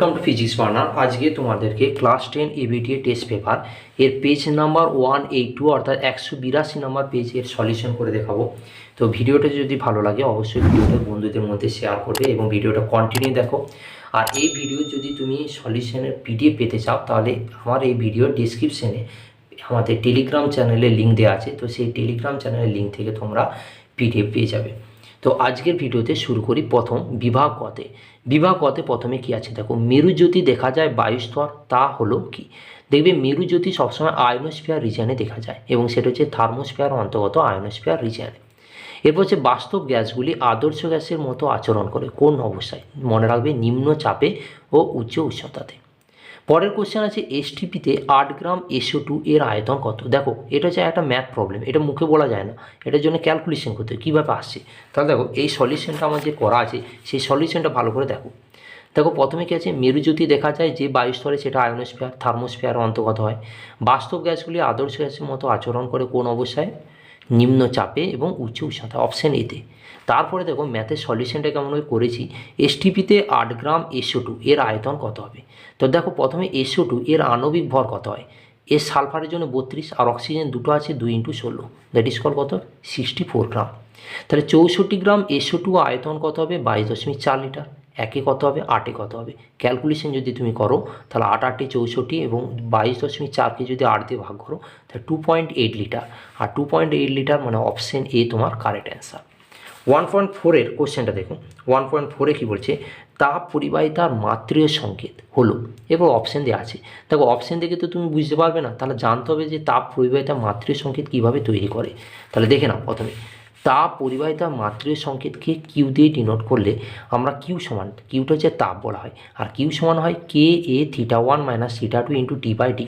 Welcome to physics burner. আজকে তোমাদেরকে class 10 ABTA test paper এর পেজ নাম্বার 182 অর্থাৎ 182 নাম্বার পেজ এর সলিউশন করে দেখাবো। তো ভিডিওটা যদি ভালো লাগে অবশ্যই ভিডিওটা বন্ধুদের মধ্যে শেয়ার করবে এবং ভিডিওটা কন্টিনিউ দেখো। আর এই ভিডিও যদি তুমি সলিউশনের পিডিএফ পেতে চাও তাহলে আমার এই ভিডিওর ডিসক্রিপশনে আমাদের টেলিগ্রাম চ্যানেলের লিঙ্ক দেওয়া আছে, তো সেই টেলিগ্রাম চ্যানেলের লিঙ্ক থেকে তোমরা পিডিএফ পেয়ে যাবে। তো আজকের ভিডিওতে শুরু করি প্রথম বিভাগ কতে। বিভাগ কতে প্রথমে কি আছে দেখো, মেরুজ্যোতি দেখা যায় বায়ুস্তর, তা হলো কি? দেখবে মেরুজ্যোতি সবসময় আয়নোস্ফিয়ার রিজিয়নে দেখা যায় এবং সেটা হচ্ছে থার্মোস্ফিয়ার অন্তর্গত আয়নোস্ফিয়ার রিজিয়নে। এরপর হচ্ছে বাস্তব গ্যাসগুলি আদর্শ গ্যাসের মতো আচরণ করে কোন অবস্থায়? মনে রাখবে নিম্ন চাপে ও উচ্চ উষ্ণতাতে। পরের কোশ্চেন আছে এসটিপিতে 8 গ্রাম SO2 এর আয়তন কত? দেখো এটা হচ্ছে একটা ম্যাথ প্রবলেম, এটা মুখে বলা যায় না, এটার জন্য ক্যালকুলেশন করতে হয় কীভাবে আসছে। তাহলে দেখো এই সলিউশনটা আমার যে করা আছে সেই সলিউশনটা ভালো করে দেখো। দেখো প্রথমে কী আছে, মেরুজ্যোতি দেখা যায় যে বায়ুস্তরে সেটা আয়নোস্ফিয়ার থার্মোস্ফিয়ার অন্তর্গত হয়। বাস্তব গ্যাসগুলি আদর্শ গ্যাসের মতো আচরণ করে কোন অবস্থায়? নিম্ন চাপে এবং উচ্চ উষ্ণতা, অপশান এতে। তারপরে দেখো ম্যাথের সলিউশনটা কেমনভাবে করেছি, এসটিপিতে 8 গ্রাম SO2 এর আয়তন কত হবে? তো দেখো প্রথমে SO2 এর আণবিক ভর কত হয়? এর সালফারের জন্য 32 আর অক্সিজেন দুটো আছে 2 × 16, দ্যাট ইজ কল কত? 64 গ্রাম। তাহলে 64 গ্রাম SO2 আয়তন কত হবে? 22.4 লিটার। একে কত হবে? 8-এ কত হবে? ক্যালকুলেশন যদি তুমি করো তাহলে 8 × 8 = 64 এবং 22.4কে যদি 8 দিয়ে ভাগ করো তাহলে 2.8 লিটার। আর 2.8 লিটার মানে অপশন এ তোমার কারেক্ট অ্যান্সার। 1.4 কোশ্চেনটা দেখুন। 1.4 কী বলছে, তাপ পরিবাহিতার মাত্রীয় সংকেত হলো, এবার অপশান দেওয়া আছে। দেখো অপশান দেখে তো তুমি বুঝতে পারবে না, তাহলে জানতে হবে যে তাপ পরিবাহিতার মাত্রীয় সংকেত কীভাবে তৈরি করে। তাহলে দেখে নাও প্রথমে, তাপ পরিবাহিতার মাত্রীয় সংকেতকে কিউ দিয়ে ডিনোট করলে আমরা কিউ সমান, কিউটা হচ্ছে তাপ বলা হয়, আর কিউ সমান হয় KA-θ1 - θ2 × T/D।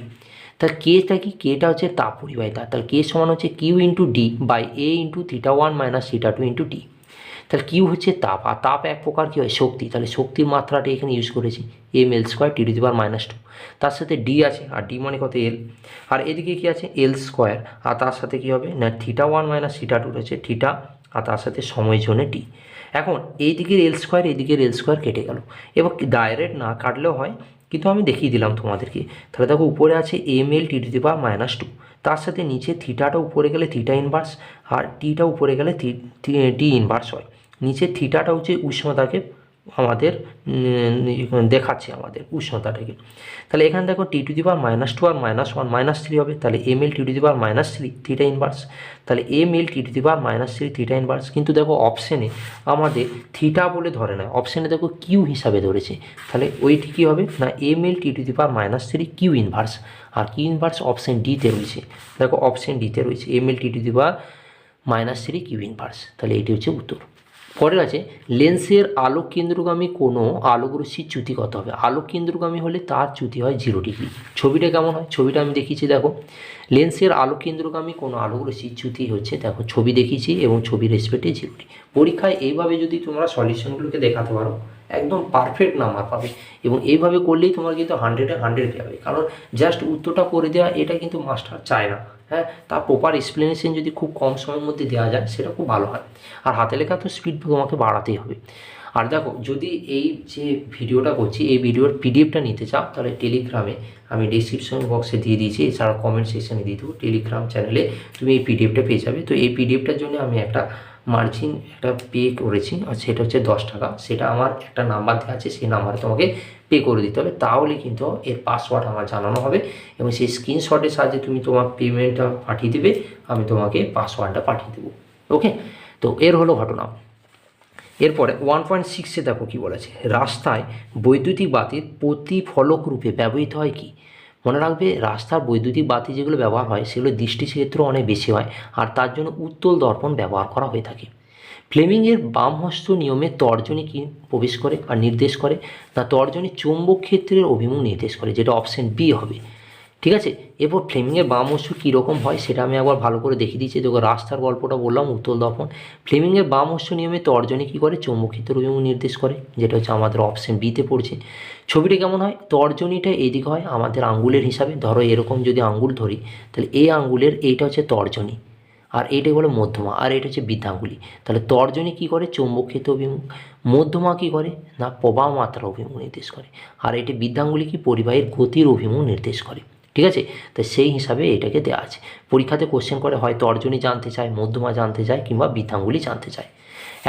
তাহলে কেটা কি? কেটা হচ্ছে তাপ পরিবাহিতা, তাহলে কে সমান হচ্ছে Q × D/A × θ1 - θ2 × T। তাহলে কিউ হচ্ছে তাপ, আর তাপ এক প্রকার কী হয়? শক্তি। তাহলে শক্তির মাত্রাটা এখানে ইউজ করেছি mL² T⁻²। তার সাথে ডি আছে, আর ডি মানে কত? এল। আর এদিকে কি আছে? L², আর তার সাথে কি হবে না θ1 - θ2 হচ্ছে থিটা, আর তার সাথে সময়ের জন্য টি। এখন এই দিকের L² এদিকের L² কেটে গেল। এবার ডাইরেক্ট না কাটলেও হয়, কিন্তু আমি দেখিয়ে দিলাম তোমাদেরকে। তাহলে দেখো উপরে আছে mL T⁻², তার সাথে নিচে থিটাটা উপরে গেলে থিটা ইনভার্স, আর টিটা উপরে গেলে টি ইনভার্স হয়। নিচে থিটাটা হচ্ছে উষ্ণতাকে আমাদের দেখাচ্ছে, আমাদের উষ্ণতাটাকে। তাহলে এখানে দেখো T⁻² আর -1 -3 হবে, তাহলে mL T⁻³ থিটা ইনভার্স। তাহলে mL T⁻³ থিটা ইনভার্স, কিন্তু দেখো অপশানে আমাদের থিটা বলে ধরে না, অপশানে দেখো কিউ হিসাবে ধরেছে। তাহলে ওইটি কী হবে না mL T⁻³ কিউ ইনভার্স, আর কিউ ইনভার্স অপশান ডিতে রয়েছে। দেখো অপশান ডিতে রয়েছে mL T⁻³ কিউ ইনভার্স, তাহলে এটি হচ্ছে উত্তর। পরে আছে লেন্সের আলোক কেন্দ্রগামী কোনো আলোক রশ্মির চ্যুতি কত হবে? আলোক কেন্দ্রগামী হলে তার চ্যুতি হয় 0 ডিগ্রি। ছবিটা কেমন হয়? ছবিটা আমি দেখিয়েছি দেখো, লেন্সের আলোক কেন্দ্রগামী কোনো আলোক রশ্মির চ্যুতি হচ্ছে, দেখো ছবি দেখিয়েছি এবং ছবির রেসপেক্টে 0 ডিগ্রি। পরীক্ষায় এইভাবে যদি তোমরা সলিউশনগুলোকে দেখাতে পারো একদম পারফেক্ট নাম্বার পাবে, এবং এইভাবে করলেই তোমার কিন্তু 100-এ 100 পাবে। কারণ জাস্ট উত্তরটা করে দেওয়া এটা কিন্তু মাস্টার চায় না, হ্যাঁ, তার প্রপার এক্সপ্লেনেশন যদি খুব কম সময়ের মধ্যে দেওয়া যায় সেটা খুব ভালো হয়। আর হাতে লেখা তো স্পিড তোমাকে বাড়াতেই হবে। আর দেখো যদি এই যে ভিডিওটা করছি এই ভিডিওর পিডিএফটা নিতে চাও তাহলে টেলিগ্রামে আমি ডিসক্রিপশন বক্সে দিয়ে দিয়েছি, এছাড়া কমেন্ট সেকশনে দিয়ে দেবো, টেলিগ্রাম চ্যানেলে তুমি এই পিডিএফটা পেয়ে যাবে। তো এই পিডিএফটার জন্য আমি একটা মার্জিন একটা পে করেছি, আর সেটা হচ্ছে 10 টাকা। সেটা আমার একটা নাম্বার দেওয়া আছে, সেই নাম্বারে তোমাকে পে করে দিতে হবে, তাহলে কিন্তু এর পাসওয়ার্ড আমার জানানো হবে এবং সেই স্ক্রিনশটের সাহায্যে তুমি তোমার পেমেন্টটা পাঠিয়ে দেবে, আমি তোমাকে পাসওয়ার্ডটা পাঠিয়ে দেবো। ওকে, তো এর হলো ঘটনা। এরপরে 1.6-এ দেখো কী বলেছে, রাস্তায় বৈদ্যুতিক বাতির প্রতিফলক রূপে ব্যবহৃত হয় কি? মনে রাখবে রাস্তার বৈদ্যুতিক বাতি যেগুলো ব্যবহার হয় সেগুলো দৃষ্টিক্ষেত্র অনেক বেশি হয়, আর তার জন্য উত্তল দর্পণ ব্যবহার করা হয়ে থাকে। ফ্লেমিংয়ের বামহস্ত নিয়মে তর্জনী কি প্রবেশ করে আর নির্দেশ করে? না তর্জনী চৌম্বক ক্ষেত্রের অভিমুখ নির্দেশ করে, যেটা অপশান বি হবে। ঠিক আছে, এরপর ফ্লেমিংয়ের বাম অংশ কীরকম হয় সেটা আমি একবার ভালো করে দেখিয়ে দিচ্ছি। দেখো রাস্তার গল্পটা বললাম, উত্তল দর্পণ। ফ্লেমিংয়ের বাম অংশ নিয়মে তর্জনী কী করে? চৌম্বক ক্ষেত্রের অভিমুখ নির্দেশ করে, যেটা হচ্ছে আমাদের অপশান বিতে পড়ছে। ছবিটা কেমন হয়? তর্জনীটা এদিকে হয় আমাদের আঙ্গুলের হিসাবে, ধরো এরকম যদি আঙ্গুল ধরি তাহলে এই আঙ্গুলের এইটা হচ্ছে তর্জনী, আর এইটাই বলে মধ্যমা, আর এটা হচ্ছে বৃদ্ধাঙ্গুলি। তাহলে তর্জনী কী করে? চৌম্বক ক্ষেত্র অভিমুখ। মধ্যমা কী করে? না প্রবাহ মাত্রা অভিমুখ নির্দেশ করে। আর এটি বৃদ্ধাঙ্গুলি কি? পরিবাহীর গতির অভিমুখ নির্দেশ করে। ঠিক আছে, তো সেই হিসাবে এটাকে দেওয়া আছে। পরীক্ষাতে কোশ্চেন করে হয় তর্জনী জানতে চায়, মধ্যমা জানতে চায়, কিংবা বৃদ্ধাঙ্গুলি জানতে চায়।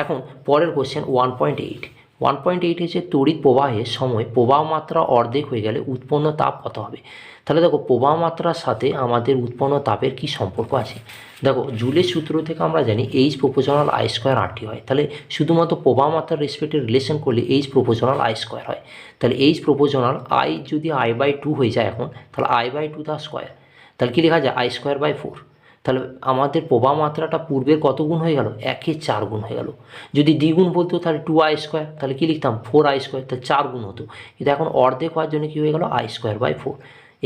এখন পরের কোশ্চেন 1.8। 1.8 হচ্ছে তড়িৎ প্রবাহের সময় প্রবাহ মাত্রা অর্ধেক হয়ে গেলে উৎপন্ন তাপ কত হবে? তাহলে দেখো প্রবাহ মাত্রার সাথে আমাদের উৎপন্ন তাপের কি সম্পর্ক আছে। দেখো জুলের সূত্র থেকে আমরা জানি H proportional I square RT হয়। তাহলে শুধুমাত্র প্রবাহ মাত্রার রেসপেক্টে রিলেশন করলে এইচ প্রপোর্শনাল আই স্কোয়ার হয়। তাহলে এইচ প্রপোর্শনাল আই যদি I/2 হয়ে যায় এখন, তাহলে I/2 তার স্কোয়ার। তাহলে কী লেখা যায়? I²/4। তাহলে আমাদের প্রবাহ মাত্রাটা পূর্বের কত গুণ হয়ে গেল? 1/4 গুণ হয়ে গেল। যদি দ্বিগুণ বলতো তাহলে 2I², তাহলে কী লিখতাম? 4I², তাহলে 4 গুণ হতো। কিন্তু এখন অর্ধেক হওয়ার জন্য কী হয়ে গেল? I²/4।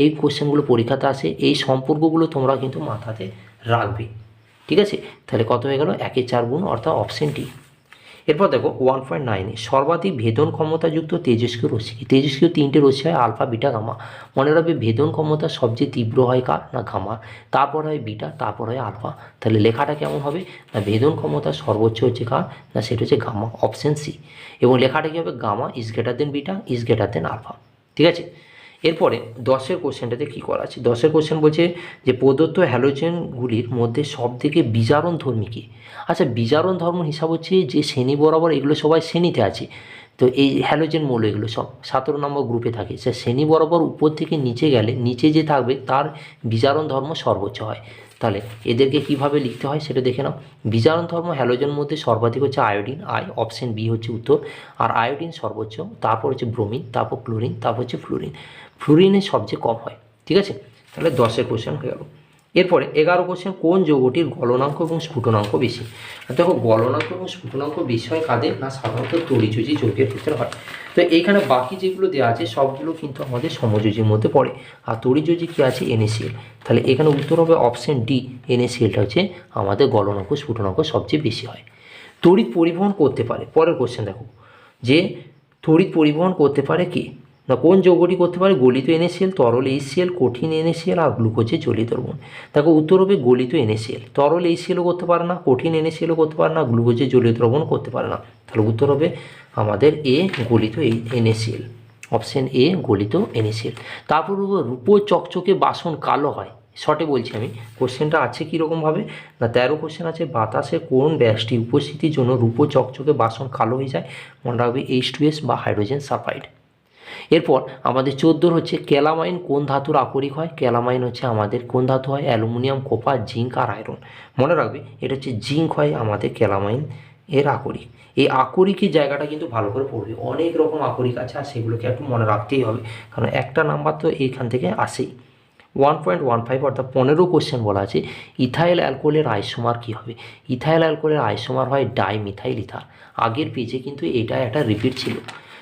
এই কোশ্চেনগুলো পরীক্ষাতে আসে, এই সম্পর্কগুলো তোমরা কিন্তু মাথাতে রাখবে। ঠিক আছে, তাহলে কত হয়ে গেল? 1/4 গুণ, অর্থাৎ অপশন ডি। এরপর দেখো 1.9 সর্বাধিক ভেদন ক্ষমতাযুক্ত তেজস্ক্রিয় রশ্মি। তেজস্ক্রিয় 3টে রশ্মি হয়, আলফা, বিটা, গামা। মনে রাখবে ভেদন ক্ষমতা সবচেয়ে তীব্র হয় কার? না গামা। তারপর হয় বিটা, তারপর হয় আলফা। তাহলে লেখাটা কেমন হবে? না ভেদন ক্ষমতা সর্বোচ্চ হচ্ছে কার? না সেটা হচ্ছে গামা, অপশন সি। এবং লেখাটা কী হবে? Gamma is greater than beta is greater than alpha. ঠিক আছে, এরপরে 10-এর কোশ্চেনটাতে কী করা আছে? 10-এর কোশ্চেন বলছে যে প্রদত্ত হ্যালোজেনগুলির মধ্যে সবথেকে বিজারণ ধর্মী কী? আচ্ছা, বিজারণ ধর্ম হিসাব হচ্ছে যে শ্রেণী বরাবর, এগুলো সবাই শ্রেণীতে আছে। তো এই হ্যালোজেন মৌল এগুলো সব 17 নম্বর গ্রুপে থাকে। সে শ্রেণী বরাবর উপর থেকে নিচে গেলে নিচে যে থাকবে তার বিজারণ ধর্ম সর্বোচ্চ হয়। তাহলে এদেরকে কিভাবে লিখতে হয় সেটা দেখে নাও। বিজারণ ধর্ম হ্যালোজেন মধ্যে সর্বাধিক হচ্ছে আয়োডিন, আই, অপশন বি হচ্ছে উত্তর। আর আয়োডিন সর্বোচ্চ, তারপর হচ্ছে ব্রোমিন, তারপর ক্লোরিন, তারপর হচ্ছে ফ্লোরিন। ফ্লোরিনের সবচেয়ে কম হয়। ঠিক আছে, তাহলে 10-এর কোশ্চেন হয়ে গেল। এরপরে 11 কোশ্চেন, কোন যৌগটির গলনাঙ্ক এবং স্ফুটনাঙ্ক বেশি? দেখো গলনাঙ্ক এবং স্ফুটনাঙ্ক বেশি হয় কাদের? না সাধারণত তড়িৎযোজী যৌগের ক্ষেত্রে হয়। তো এইখানে বাকি যেগুলো দেওয়া আছে সবগুলো কিন্তু আমাদের সমযোজীর মধ্যে পড়ে। আর তড়িৎযোজী কী আছে? NaCl। তাহলে এখানে উত্তর হবে অপশন ডি, NaClটা হচ্ছে আমাদের গলনাঙ্ক স্ফুটনাঙ্ক সবচেয়ে বেশি হয়। তড়িৎ পরিবহন করতে পারে, পরের কোশ্চেন দেখো যে তড়িৎ পরিবহন করতে পারে কে? না কোন যৌগটি করতে পারে? গলিত NaCl, তরল HCl, কঠিন NaCl আর গ্লুকোজের জলীয় দ্রবণ। দেখো উত্তর হবে গলিত NaCl। তরল HClও করতে পারে না, কঠিন NaClও করতে পারে না, গ্লুকোজের জলীয় দ্রবণ করতে পারে না। তাহলে উত্তর হবে আমাদের এ, গলিত NaCl। অপশন এ, গলিত NaCl। তারপর রূপো চকচকে বাসন কালো হয়, শর্টে বলছি আমি। কোশ্চেনটা আছে কীরকমভাবে? না 13 কোশ্চেন আছে, বাতাসে কোন ব্যাসটি উপস্থিতির জন্য রূপো চকচকে বাসন কালো হয়ে যায়? মনে রাখবে H2S বা হাইড্রোজেন সালফাইড। এরপর আমাদের 14 হচ্ছে ক্যালামাইন কোন ধাতুর আকরিক হয়? ক্যালামাইন হচ্ছে আমাদের কোন ধাতু হয়? অ্যালুমিনিয়াম, কপার, জিঙ্ক আর আয়রন। মনে রাখবে এটা হচ্ছে জিঙ্ক হয় আমাদের ক্যালামাইন এর আকরিক। এই আকরিকের জায়গাটা কিন্তু ভালো করে পড়বে, অনেক রকম আকরিক আছে আর সেগুলোকে একটু মনে রাখতেই হবে, কারণ একটা নাম্বার তো এইখান থেকে আসেই। 1.15 অর্থাৎ 15 কোশ্চেন বলা আছে ইথাইল অ্যালকোহলের আইসোমার কী হবে? ইথাইল অ্যালকোহলের আইসোমার হয় ডাইমিথাইল ইথার। আগের পেজে কিন্তু এটা একটা রিপিট ছিল।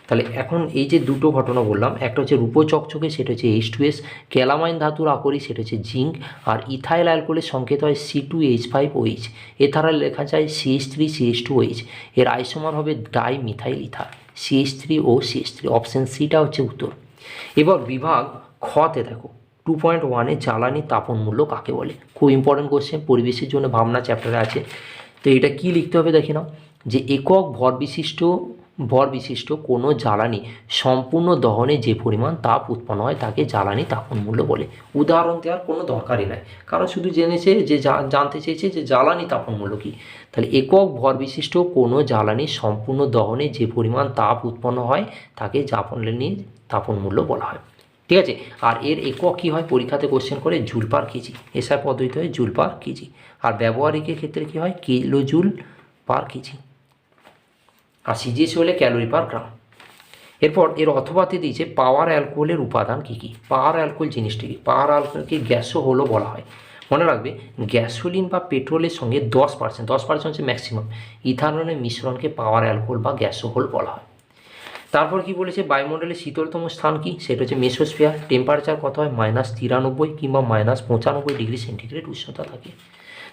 তাহলে এখন এই যে দুটো ঘটনা বললাম, একটা হচ্ছে রূপো চকচকে সেটা হচ্ছে H2S, ক্যালামাইন ধাতুর আকরিক সেটা হচ্ছে জিঙ্ক, আর ইথাইল অ্যালকোহলের সংকেত হয় C2H5OH, এছাড়া লেখা যায় CH3CH2OH। এর আইসোমার হবে dimethyl ether, CH3O CH3। Option সিটা হচ্ছে উত্তর। এবার বিভাগ খতে দেখো 2.1-এ জ্বালানি তাপন মূল্য কাকে বলে? খুব ইম্পর্টেন্ট কোশ্চেন, পরিবেশের জন্য ভাবনা চ্যাপ্টারে আছে। তো এটা কি লিখতে হবে দেখে নাও, যে একক ভর বিশিষ্ট কোনো জ্বালানি সম্পূর্ণ দহনে যে পরিমাণ তাপ উৎপন্ন হয় তাকে জ্বালানি তাপন মূল্য বলে। উদাহরণ দেওয়ার কোনো দরকারই নাই, কারণ শুধু জেনেছে যে জানতে চেয়েছে যে জ্বালানি তাপন মূল্য কী। তাহলে একক ভর বিশিষ্ট কোনো জ্বালানি সম্পূর্ণ দহনে যে পরিমাণ তাপ উৎপন্ন হয় তাকে জ্বালানি তাপন মূল্য বলা হয়। ঠিক আছে, আর এর একক কী হয়? পরীক্ষাতে কোশ্চেন করে জুল পার কেজি, এসআই পদ্ধতিতে হয় জুল পার কেজি। আর ব্যবহারিকের ক্ষেত্রে কী হয়? Kilo joule per KG. আর সিজিএস হলে ক্যালোরি পার গ্রাম। এরপর এর অথবাতে দিয়েছে পাওয়ার অ্যালকোহলের উপাদান কী কী? পাওয়ার অ্যালকোহল জিনিসটি কী? পাওয়ার অ্যালকোহলকে গ্যাসোহলও বলা হয়। মনে রাখবে গ্যাসোলিন বা পেট্রোলের সঙ্গে 10% হচ্ছে ম্যাক্সিমাম ইথানলের মিশ্রণকে পাওয়ার অ্যালকোহল বা গ্যাসোহল বলা হয়। তারপর কি বলেছে? বায়ুমণ্ডলের শীতলতম স্থান কি? সেটা হচ্ছে মেসোস্ফিয়ার। টেম্পারেচার কত হয়? -93 কিংবা -95 ডিগ্রি সেন্টিগ্রেড উষ্ণতা থাকে।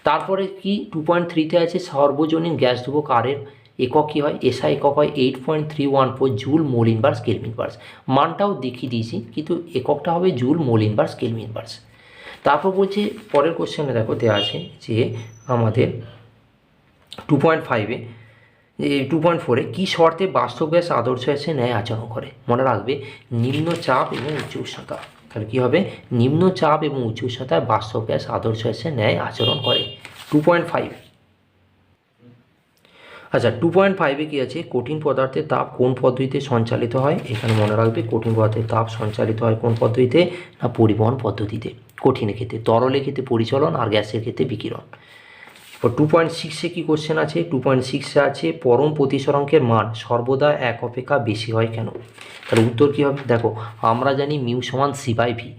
তারপরে কি 2.3-তে আছে সর্বজনীন গ্যাস ধ্রুবক কারের একক কী হয়? এসআই একক হয় 8.314 joule mole inverse kelvin inverse. মানটাও দেখিয়ে দিয়েছি, কিন্তু এককটা হবে joule mole inverse kelvin inverse. তারপর বলছে পরের কোশ্চেনে দেখো দেওয়া আছে যে আমাদের 2.5-এ 2.4-এ কী শর্তে বাস্তব গ্যাস আদর্শ গ্যাসের ন্যায় আচরণ করে? মনে রাখবে নিম্ন চাপ এবং উচ্চ উষ্ণতা। তাহলে কী হবে? নিম্ন চাপ এবং উচ্চ উষ্ণতায় বাস্তব গ্যাস আদর্শ গ্যাসের ন্যায় আচরণ করে। 2.5। আচ্ছা 2.5-এ কী আছে? কঠিন পদার্থের তাপ কোন পদ্ধতিতে সঞ্চালিত হয়? এখানে মনে রাখবে কঠিন পদার্থের তাপ সঞ্চালিত হয় কোন পদ্ধতিতে? না পরিবহন পদ্ধতিতে। কঠিনের ক্ষেত্রে, তরলের ক্ষেত্রে পরিচলন আর গ্যাসের ক্ষেত্রে বিকিরণ। 2.6-এ কী কোশ্চেন আছে? 2.6-এ আছে পরম প্রতিসরাঙ্কের মান সর্বদা এক অপেক্ষা বেশি হয় কেন? তাহলে উত্তর কী হবে? দেখো আমরা জানি মিউ সমান সি/ভি।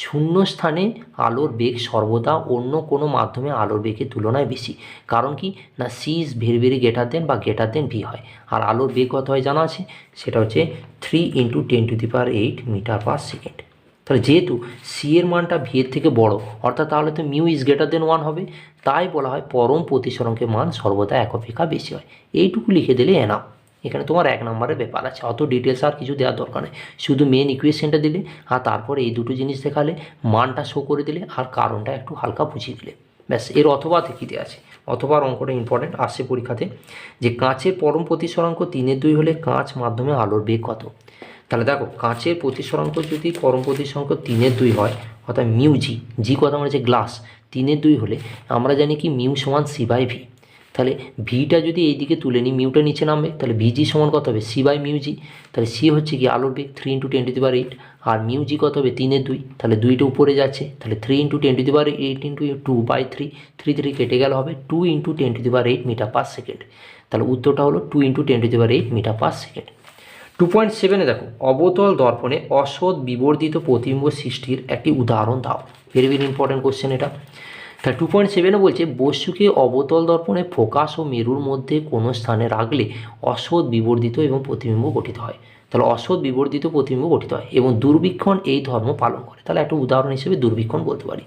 শূন্য স্থানে আলোর বেগ সর্বদা অন্য কোনো মাধ্যমে আলোর বেগের তুলনায় বেশি। কারণ কি না C is very very greater than বা গ্রেটার দেন ভি হয়। আর আলোর বেগ কত হয় জানা আছে? সেটা হচ্ছে 3 × 10⁸ মিটার/সেকেন্ড। তাহলে যেহেতু সি এর মানটা ভি এর থেকে বড়, অর্থাৎ তাহলে তো মিউ ইজ গ্রেটার দেন 1 হবে। তাই বলা হয় পরম প্রতিসরাঙ্কের মান সর্বদা এক অপেক্ষা বেশি হয়। এইটুকু লিখে দিলে এনাফ। এখানে তোমার 1 নম্বরের ব্যাপার আছে, অত ডিটেলস আর কিছু দেওয়ার দরকার নেই। শুধু মেন ইকুয়েশনটা দিলে আর তারপরে এই দুটো জিনিস দেখালে, মানটা শো করে দিলে আর কারণটা একটু হালকা বুঝিয়ে দিলে, ব্যাস। এর অথবাতে কী দেওয়া আছে? অথবা অঙ্কটা ইম্পর্টেন্ট আসছে পরীক্ষাতে, যে কাঁচের পরম প্রতিসরাঙ্ক 3/2 হলে কাঁচ মাধ্যমে আলোর বেগ কত? তাহলে দেখো কাঁচের প্রতিসরাঙ্ক যদি পরম প্রতিসরাঙ্ক 3/2 হয়, অর্থাৎ মিউ জি, জি কথা আমরা যে গ্লাস, 3/2 হলে আমরা জানি কি মিউ সমান সি/ভি। তাহলে ভিটা যদি এই দিকে তুলে নিই, মিউটা নিচে নামবে, তাহলে ভিজি সমান কত হবে? সি/মিউ জি। তাহলে সি হচ্ছে কি আলোর বেগ 3 × 10⁸, আর মিউ জি কত হবে? 3/2। তাহলে 2টা উপরে যাচ্ছে, তাহলে 3 × 10⁸ × 2/3, 3 কেটে গেলে হবে 2 × 10⁸ মিটার/সেকেন্ড। তাহলে উত্তরটা হলো 2 × 10⁸ মিটার/সেকেন্ড। 2.7-এ দেখো অবতল দর্পণে অসৎ বিবর্ধিত প্রতিবিম্ব সৃষ্টির একটি উদাহরণ দাও। ভেরি ভেরি ইম্পর্টেন্ট কোশ্চেন এটা। তাহলে 2.7-এ বলছে বস্তুকে অবতল দর্পণে ফোকাস ও মেরুর মধ্যে কোনো স্থানে রাখলে অসৎ বিবর্ধিত এবং প্রতিবিম্ব গঠিত হয়। তাহলে অসৎ বিবর্ধিত প্রতিবিম্ব গঠিত হয় এবং দূরবীক্ষণ এই ধর্ম পালন করে। তাহলে একটা উদাহরণ হিসেবে দূরবীক্ষণ বলতে পারি।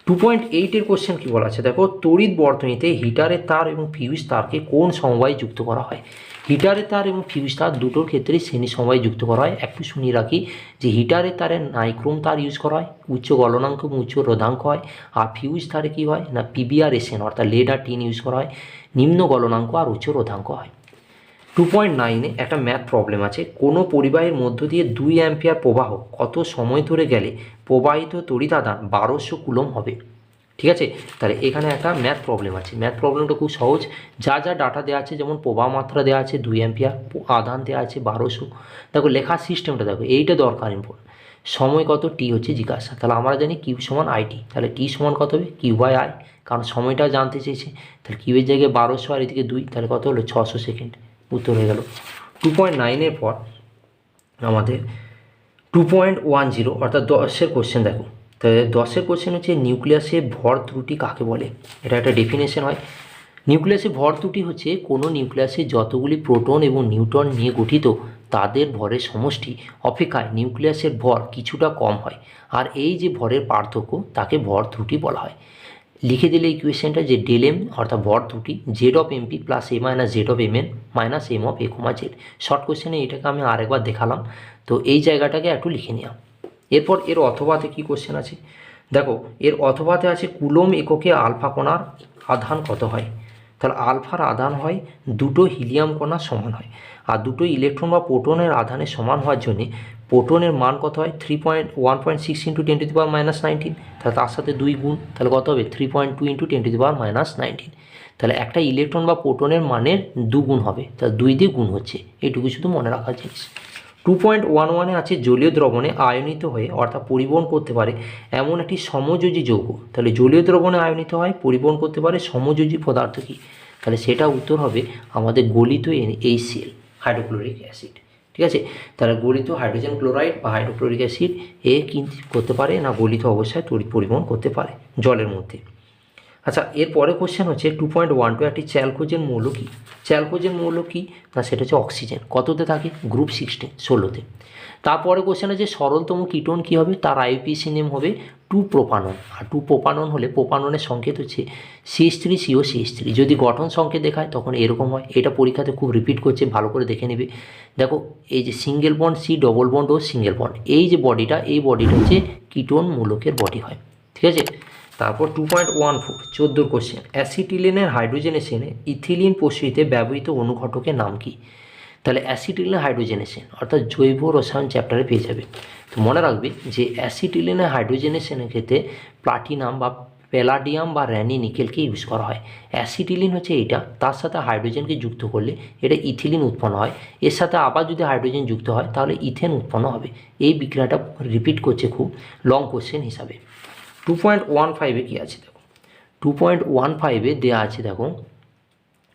2.8-এর কোশ্চেন কী বলা আছে? দেখো তড়িৎ বর্তনীতে হিটারের তার এবং ফিউজ তারকে কোন সমবায়ে যুক্ত করা হয়? হিটারের তার এবং ফিউজ তার দুটোর ক্ষেত্রেই শ্রেণী সমবায়ে যুক্ত করা হয়। একটু শুনিয়ে রাখি যে হিটারের তারে নাইক্রোম তার ইউজ করা হয়, উচ্চ গলনাঙ্ক এবং উচ্চ রোধাঙ্ক হয়। আর ফিউজ তারে কী হয় না PBR/SN অর্থাৎ লেড আর টিন ইউজ করা হয়, নিম্ন গলনাঙ্ক আর উচ্চ রোধাঙ্ক হয়। 2.9-এ একটা ম্যাথ প্রবলেম আছে। কোনো পরিবাহীর মধ্য দিয়ে 2 অ্যাম্পিয়ার প্রবাহ কত সময় ধরে গেলে প্রবাহিত তড়িৎ আধান 1200 কুলম হবে? ঠিক আছে, তাহলে এখানে একটা ম্যাথ প্রবলেম আছে। ম্যাথ প্রবলেমটা খুব সহজ। যা যা ডাটা দেওয়া আছে, যেমন প্রবাহ মাত্রা দেওয়া আছে 2 অ্যাম্পিয়ার, আধান দেওয়া আছে 1200। দেখো লেখার সিস্টেমটা দেখো, এইটা দরকার ইম্পর্টেন্ট। সময় কত? টি হচ্ছে জিজ্ঞাসা। তাহলে আমরা জানি কিউ সমান আইটি, তাহলে টি সমান কত হবে? কিউ/আই, কারণ সময়টা জানতে চেয়েছে। তাহলে কিউয়ের জায়গায় 1200 আর এদিকে 2, তাহলে কত হলো? 600 সেকেন্ড। উত্তর হয়ে গেল। 2.9-এর পর আমাদের 2.10 অর্থাৎ 10-এর কোশ্চেন দেখো। তাহলে 10-এর কোশ্চেন হচ্ছে নিউক্লিয়াসে ভর ত্রুটি কাকে বলে? এটা একটা ডেফিনেশন হয়। নিউক্লিয়াসে ভর ত্রুটি হচ্ছে কোনো নিউক্লিয়াসে যতগুলি প্রোটন এবং নিউট্রন নিয়ে গঠিত তাদের ভরের সমষ্টি অপেক্ষায় নিউক্লিয়াসের ভর কিছুটা কম হয়, আর এই যে ভরের পার্থক্য তাকে ভর ত্রুটি বলা হয়। লিখে দিলে ইকুয়েশনটা যে ∇m অর্থাৎ ভর ত্রুটি Z(MP) + A - Z(Mn) - M(A, Z)। Short কোশ্চেনে এটাকে আমি আরেকবার দেখালাম, তো এই জায়গাটাকে একটু লিখে নিলাম। এরপর এর অথবাতে কী কোশ্চেন আছে? দেখো এর অথবাতে আছে কুলম এককে আলফা কণার আধান কত হয়? তাহলে আলফার আধান হয় 2টো হিলিয়াম কণা সমান হয়, আর 2টো ইলেকট্রন বা প্রোটনের আধানের সমান হওয়ার জন্যে প্রোটনের মান কত হয়? 1.6 × 10⁻⁹। তাহলে তার সাথে 2 গুণ, তাহলে কত হবে? 3.2 × 10⁻⁹। তাহলে একটা ইলেকট্রন বা প্রোটনের মানের 2 গুণ হবে, তাহলে 2 দিয়ে গুণ হচ্ছে। এইটুকু শুধু মনে রাখার জিনিস। 2.11-এ আছে জলীয় দ্রবণে আয়নিত হয়ে অর্থাৎ পরিবহন করতে পারে এমন একটি সমযোজী যৌগ। তাহলে জলীয় দ্রবণে আয়নিত হয়, পরিবহন করতে পারে সমযোজী পদার্থ কী? তাহলে সেটা উত্তর হবে আমাদের গলিত HCl, হাইড্রোক্লোরিক অ্যাসিড। ঠিক আছে, তাহলে গলিত হাইড্রোজেন ক্লোরাইড বা হাইড্রোক্লোরিক অ্যাসিড কি করতে পারে না গলিত অবস্থায় তড়িৎ পরিবহন করতে পারে জলের মধ্যে। আচ্ছা এরপরে কোশ্চেন হচ্ছে 2.12 একটি চ্যালকোজেন মৌল কী? চ্যালকোজেন মৌল কী না সেটা হচ্ছে অক্সিজেন। কততে থাকে? গ্রুপ 16 তারপরে কোশ্চেন আছে সরলতম কিটোন কী হবে? তার IUPAC নেম হবে 2-প্রোপানন। আর 2-প্রোপানন হলে প্রোপাননের সংকেত হচ্ছে CH3COCH3। যদি গঠন সংকেত দেখায় তখন এরকম হয়। এটা পরীক্ষাতে খুব রিপিট করছে, ভালো করে দেখে নেবে। দেখো এই যে single bond C, double bond ও সিঙ্গেল বন্ড, এই যে বডিটা, এই বডিটা হচ্ছে কিটোন মূলকের বডি হয়। ঠিক আছে, তারপর 2.14 14 কোশ্চেন, অ্যাসিটিলিনের হাইড্রোজেনেশনে ইথিলিন প্রস্তুতিতে ব্যবহৃত অনুঘটকের নাম কি? তাহলে অ্যাসিটিলিন হাইড্রোজেনেশন অর্থাৎ জৈব রসায়ন চ্যাপ্টারে পেয়ে যাবে। তো মনে রাখবে যে অ্যাসিটিলিনের হাইড্রোজেনেশনের ক্ষেত্রে প্লাটিনাম বা প্যালাডিয়াম বা র্যানি নিকেলকে ইউজ করা হয়। অ্যাসিটিলিন হচ্ছে এইটা, তার সাথে হাইড্রোজেনকে যুক্ত করলে এটা ইথিলিন উৎপন্ন হয়, এর সাথে আবার যদি হাইড্রোজেন যুক্ত হয় তাহলে ইথেন উৎপন্ন হবে। এই বিক্রিয়াটা রিপিট করছে খুব লং কোশ্চেন হিসাবে। 2.15-এ কী আছে দেখো, 2.15-এ দেওয়া আছে দেখো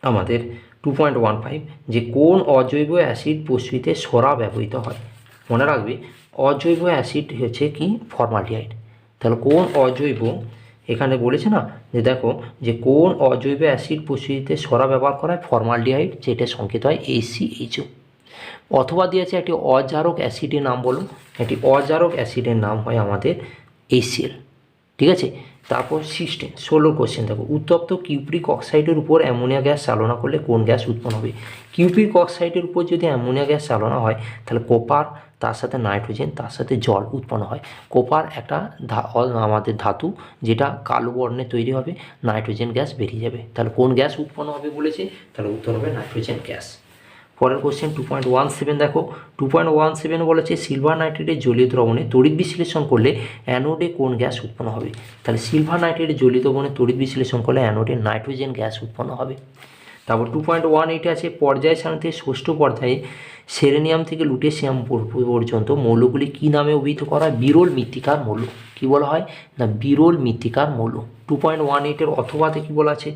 আমাদের 2.15 যে কোন অজৈব অ্যাসিড প্রস্তুতিতে সোডা ব্যবহৃত হয়। মনে রাখবে অজৈব অ্যাসিড হচ্ছে কি ফর্মালডিহাইড। তাহলে কোন অজৈব, এখানে বলেছে না যে দেখো যে কোন অজৈব অ্যাসিড প্রস্তুতিতে সোডা ব্যবহার করা হয়, ফর্মালডিহাইড, যেটা সংকেত হয় ACHO। অথবা দিয়েছে একটি অজারক অ্যাসিডের নাম বলুন, একটি অজারক অ্যাসিডের নাম হয় আমাদের HCl। ঠিক আছে, তারপর 16 কোশ্চেন দেখো, উত্তপ্ত কিউপ্রিক অক্সাইডের উপর অ্যামোনিয়া গ্যাস চালনা করলে কোন গ্যাস উৎপন্ন হবে? কিউপ্রিক অক্সাইডের উপর যদি অ্যামোনিয়া গ্যাস চালনা হয় তাহলে কোপার, তার সাথে নাইট্রোজেন, তার সাথে জল উৎপন্ন হয়। কোপার একটা আমাদের ধাতু যেটা কালো বর্ণে তৈরি হবে, নাইট্রোজেন গ্যাস বেরিয়ে যাবে। তাহলে কোন গ্যাস উৎপন্ন হবে বলেছে, তাহলে উত্তর হবে নাইট্রোজেন গ্যাস। পরের কোশ্চেন 2.17 দেখো, 2.17 বলেছে সিলভার নাইট্রেটের জলীয় দ্রবণে তড়িৎ বিশ্লেষণ করলে অ্যানোডে কোন গ্যাস উৎপন্ন হবে? তাহলে সিলভার নাইট্রেটের জলীয় দ্রবণে তড়িৎ বিশ্লেষণ করলে অ্যানোডে নাইট্রোজেন গ্যাস উৎপন্ন হবে। তারপর 2.18 আছে পর্যায় সারণীতে ষষ্ঠ পর্যায়ে সেলেনিয়াম থেকে লুটেশিয়াম পর্যন্ত মৌলগুলি কী নামে অভিহিত করা হয়? বিরল মৃত্তিকার মৌল। কী বলা হয় না, বিরল মৃত্তিকার মৌল। 2.18-এর অথবাতে কী বলা আছে,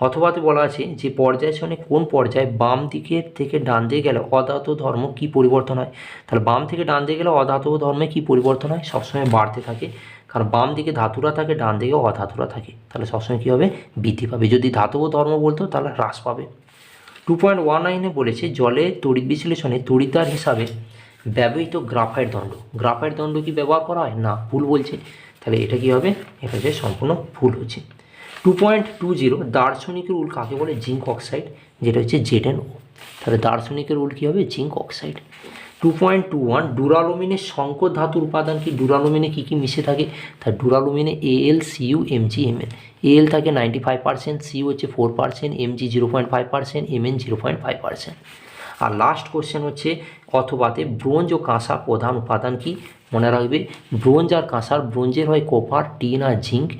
অথবাতে বলা আছে যে পর্যায় সারণী কোন পর্যায়ে বাম দিকের থেকে ডান দিকে গেলে অধাতব ধর্ম কী পরিবর্তন হয়? তাহলে বাম থেকে ডান দিকে গেলে অধাতব ধর্মে কী পরিবর্তন হয়? সবসময় বাড়তে থাকে, কারণ বাম দিকে ধাতুরা থাকে, ডান দিকে অধাতুরা থাকে, তাহলে সবসময় কী হবে? বৃদ্ধি পাবে। যদি ধাতব ধর্ম বলতো তাহলে হ্রাস পাবে। 2.19-এ বলেছে জলে তড়িৎ বিশ্লেষণে তড়িৎদ্বার হিসাবে ব্যবহৃত গ্রাফাইট দণ্ড। গ্রাফাইট দণ্ড কি ব্যবহার করা হয়? না, ভুল বলছে। তাহলে এটা কি হবে? এটা যে সম্পূর্ণ ভুল হচ্ছে। 2.20 দার্শনিকের উল কাকে বলে? জিঙ্ক অক্সাইড, যেটা হচ্ছে ZnO। তাহলে দার্শনিকের উল কী হবে? Zinc oxide. 2.21 ডুরালুমিনের সংকর ধাতুর উপাদান কি? ডুরালুমিনে কী কী মিশে থাকে? তার ডুরালুমিনে Al, Cu, Mg, Mn। Al থাকে 95%, Cu হচ্ছে 4%, Mg 0.5%, Mn 0.5%। আর লাস্ট কোশ্চেন হচ্ছে অথবাতে ব্রোঞ্জ ও কাঁসা প্রধান উপাদান কি? মনে রাখবে ব্রোঞ্জ আর কাঁসার, ব্রোঞ্জের হয় কপার, টিন আর জিঙ্ক,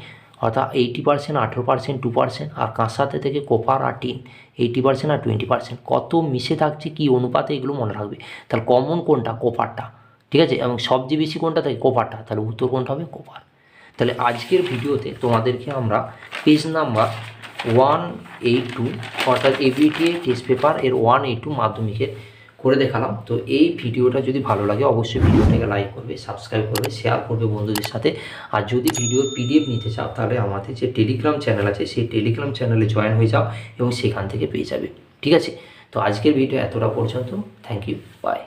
অর্থাৎ 80%, 18%, 2%, আর কাঁসাতে থেকে কপার আর টিন 80% আর 20%। কত মিশে থাকছে কী অনুপাতে, এগুলো মনে রাখবে। তাহলে কমন কোনটা? কপারটা। ঠিক আছে, এবং সবচেয়ে বেশি কোনটা থাকে? কপারটা। তাহলে উত্তর কোনটা হবে? কপার। তাহলে আজকের ভিডিওতে তোমাদেরকে আমরা পেজ নাম্বার 182 অর্থাৎ ABTA টেস্ট পেপার এর 182 মাধ্যমিকের করে দেখালাম। তো এই ভিডিওটা যদি ভালো লাগে অবশ্যই ভিডিওটাকে লাইক করবে, সাবস্ক্রাইব করবে, শেয়ার করবে বন্ধুদের সাথে। আর যদি ভিডিওর PDF নিতে চাও তাহলে আমাদের যে টেলিগ্রাম চ্যানেল আছে সেই টেলিগ্রাম চ্যানেলে জয়েন হয়ে যাও এবং সেখান থেকে পেয়ে যাবে। ঠিক আছে, তো আজকের ভিডিও এতটা পর্যন্ত। Thank you, by.